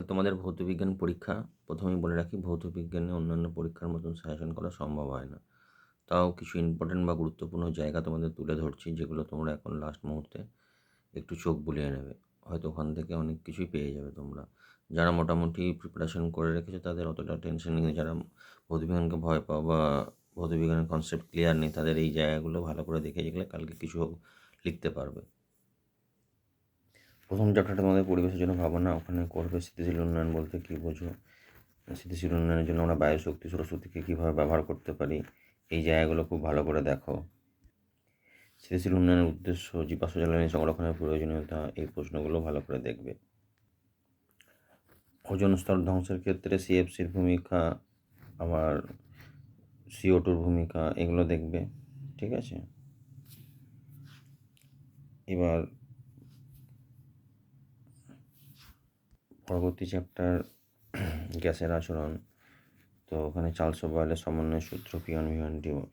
তোমাদের ভৌতবিজ্ঞান পরীক্ষা, প্রথমেই বলে রাখি ভৌতবিজ্ঞানে অন্যান্য পরীক্ষার মতন সাজেশন করা সম্ভব হয় না। তাও কিছু ইম্পর্ট্যান্ট বা গুরুত্বপূর্ণ জায়গা তোমাদের তুলে ধরছি, যেগুলো তোমরা এখন লাস্ট মুহূর্তে একটু চোখ বুলিয়ে নেবে। হয়তো ওখান থেকে অনেক কিছুই পেয়ে যাবে তোমরা। যারা মোটামুটি প্রিপারেশন করে রেখেছো তাদের অতটা টেনশন নেই। যারা ভৌতবিজ্ঞানকে ভয় পাও বা ভৌতবিজ্ঞানের কনসেপ্ট ক্লিয়ার নেই, তাদের এই জায়গাগুলো ভালো করে দেখে গেলে কালকে কিছু লিখতে পারবে। প্রথম চ্যাপ্টারটা তোমাদের পরিবেশের জন্য ভাবনা, ওখানে করবে স্থিতিশীল উন্নয়ন বলতে কী বোঝো, স্থিতিশীল উন্নয়নের জন্য আমরা বায়ুশক্তি সৌরশক্তিকে কীভাবে ব্যবহার করতে পারি, এই জায়গাগুলো খুব ভালো করে দেখো। স্থিতিশীল উন্নয়নের উদ্দেশ্য, জীবাশ্ম জ্বালানি সংরক্ষণের প্রয়োজনীয়তা, এই প্রশ্নগুলো ভালো করে দেখবে। ওজোন স্তর ধ্বংসের ক্ষেত্রে সিএফসির ভূমিকা, আবার CO2 ভূমিকা, এগুলো দেখবে। ঠিক আছে, এবার পরবর্তী চ্যাপ্টার গ্যাসের আচরণ। তো ওখানে চার্লস বয়েলের সমন্বয় সূত্র P1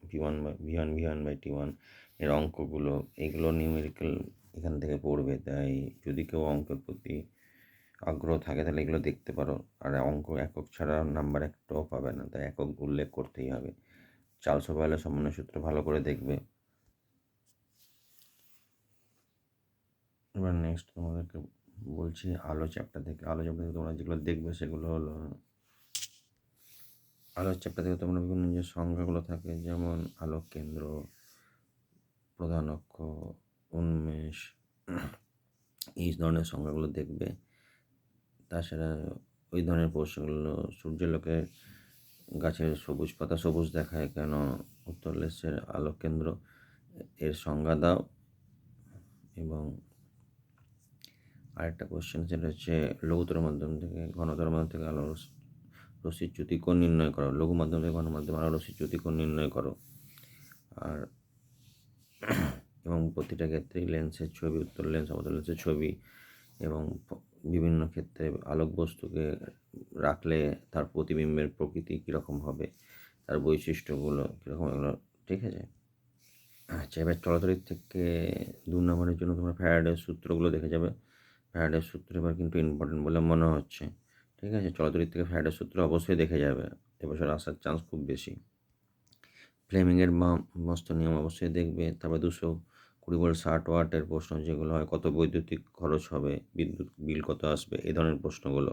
V1/T1 এর অঙ্কগুলো, এগুলো নিউমেরিক্যাল এখান থেকে পড়বে। তাই যদি কেউ অঙ্কের প্রতি আগ্রহ থাকে তাহলে এগুলো দেখতে পারো। আর অঙ্ক একক ছাড়া নাম্বার একটাও পাবে না, তাই একক উল্লেখ করতেই হবে। চার্লস বয়েলের সমন্বয় সূত্র ভালো করে দেখবে। এবার নেক্সট তোমাদেরকে বলছি আলো চ্যাপ্টার থেকে। তোমরা যেগুলো দেখবে সেগুলো হলো, আলোর চ্যাপ্টার থেকে তোমরা বিভিন্ন যে সংখ্যাগুলো থাকে, যেমন আলোক কেন্দ্র, প্রধান অক্ষ, উন্মেষ, এই ধরনের সংখ্যাগুলো দেখবে। তাছাড়া ওই ধরনের প্রশ্নগুলো, সূর্যালোকের গাছের সবুজ পাতা সবুজ দেখায় কেন, উত্তর লেন্সের আলোক কেন্দ্র এর সংজ্ঞা দাও। এবং আরেকটা কোশ্চেন, সেটা হচ্ছে লঘুতর মাধ্যম থেকে ঘনতর মাধ্যম থেকে আলোর রশ্মির চ্যুতিকোণ নির্ণয় করো। লঘু মাধ্যম থেকে ঘন মাধ্যমে আলোর রশ্মির চ্যুতিকোণ নির্ণয় করো। আর এবং প্রতিটা ক্ষেত্রেই লেন্সের ছবি, উত্তর লেন্স অবতল লেন্সের ছবি, এবং বিভিন্ন ক্ষেত্রে আলোক বস্তুকে রাখলে তার প্রতিবিম্বের প্রকৃতি কীরকম হবে, তার বৈশিষ্ট্যগুলো কীরকম, এগুলো ঠিক আছে। আচ্ছা, এবার চলাচলের থেকে 2 নম্বরের জন্য তোমরা ফ্যারাডের সূত্রগুলো দেখে যাবে। ফ্যারাডের সূত্র এবার কিন্তু ইম্পর্টেন্ট বলে মনে হচ্ছে। ঠিক আছে, চলাচলের থেকে ফ্যারাডের সূত্র অবশ্যই দেখে যাবে, এবছর আসার চান্স খুব বেশি। ফ্লেমিংয়ের মস্ত নিয়ম অবশ্যই দেখবে। তারপর 220 ভোল্ট 60 ওয়াটের প্রশ্ন যেগুলো হয়, কত বৈদ্যুতিক খরচ হবে, বিদ্যুৎ বিল কত আসবে, এই ধরনের প্রশ্নগুলো।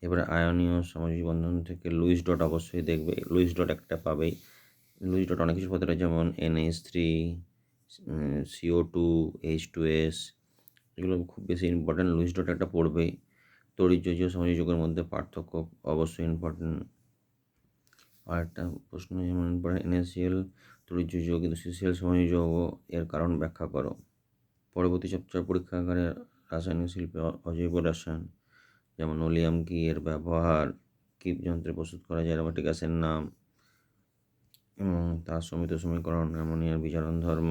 এবারে আয়নীয় সামাজিক বন্ধন থেকে লুইস ডট অবশ্যই দেখবে। লুইস ডট একটা পাবেই। লুইস ডট অনেক কিছু পড়তে পারে, যেমন NH3, CO2, H2S, এগুলো খুব বেশি ইম্পর্ট্যান্ট। লুইস ডট একটা পড়বেই। তড়িৎযোজী ও সামাজিক যৌগের মধ্যে পার্থক্য অবশ্যই ইম্পর্ট্যান্ট। আর একটা প্রশ্ন যেমন ইম্পর্ট্যান্ট, NaCl তড়িৎযোজী যৌগ কিন্তু CCl সামাজিক যৌগ, এর কারণ ব্যাখ্যা করো। পরবর্তী চ্যাপ্টার পরীক্ষাগারে রাসায়নিক শিল্পে অজৈব রসায়ন, যেমন ওলিয়াম কি, এর ব্যবহার, কি যন্ত্রে প্রস্তুত করা যায়, অ্যারোমেটিক গ্যাসের নাম এবং তার সমিত সমীকরণ, অ্যামোনিয়ার বিজারণ ধর্ম।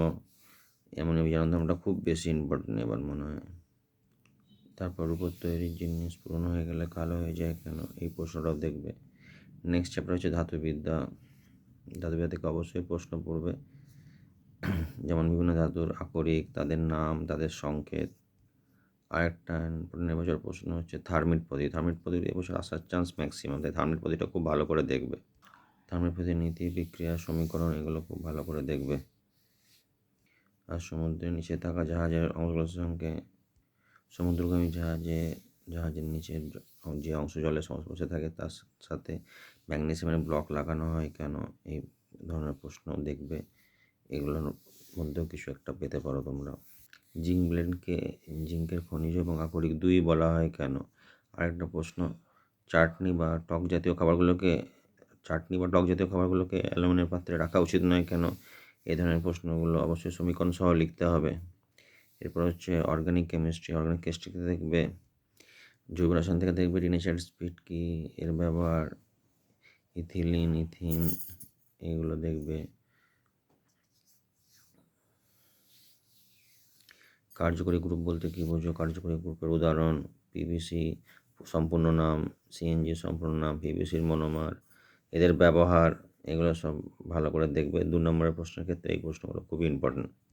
অ্যামোনিয়ার বিজারণ ধর্মটা খুব বেশি ইম্পর্টেন্ট এবার মনে হয়। তারপর রূপোর তৈরির জিনিস পুরনো হয়ে গেলে কালো হয়ে যায় কেন, এই প্রশ্নটাও দেখবে। নেক্সট চ্যাপ্টার হচ্ছে ধাতুবিদ্যা। ধাতুবিদ্যা থেকে অবশ্যই প্রশ্ন পড়বে, যেমন বিভিন্ন ধাতুর আকরিক, তাদের নাম, তাদের সংকেত। আরেকটা এবছর প্রশ্ন হচ্ছে থার্মিট পদ্ধতি এবছর আসার চান্স ম্যাক্সিমাম, তাই থার্মিট পদ্ধতিটা খুব ভালো করে দেখবে। থার্মিট পদ্ধতির নীতি, বিক্রিয়া, সমীকরণ, এগুলো খুব ভালো করে দেখবে। আর সমুদ্রের নিচে থাকা জাহাজের অংশগুলোর সঙ্গে, সমুদ্রগামী জাহাজের নিচের যে অংশ জলের সংস্পর্শে থাকে তার সাথে ম্যাগনেসিয়ামের ব্লক লাগানো হয় কেন, এই ধরনের প্রশ্ন দেখবে। এগুলোর মধ্যেও কিছু একটা পেতে পারো তোমরা। জিঙ্কের খনিজ এবং আকরিক 2 বলা হয় কেন। আরেকটা প্রশ্ন, চাটনি বা টক জাতীয় খাবারগুলোকে অ্যালুমিনিয়াম পাত্রে রাখা উচিত নয় কেন, এই ধরনের প্রশ্নগুলো অবশ্যই সমীকরণ সহ লিখতে হবে। এরপর হচ্ছে অর্গানিক কেমিস্ট্রি দেখবে। জৈব রসায়ন থেকে দেখবে রিনেসার স্পিড কি, এর ব্যবহার, ইথিলিন, ইথিন, এগুলো দেখবে। কার্যকরী গ্রুপ বলতে কী বোঝো, কার্যকরী গ্রুপের উদাহরণ PVC সম্পূর্ণ নাম, CNG সম্পূর্ণ নাম, PVCর মনোমার, এদের ব্যবহার, এগুলো সব ভালো করে দেখবে। 2 নম্বরের প্রশ্নের ক্ষেত্রে এই প্রশ্নগুলো খুবই ইম্পর্টেন্ট।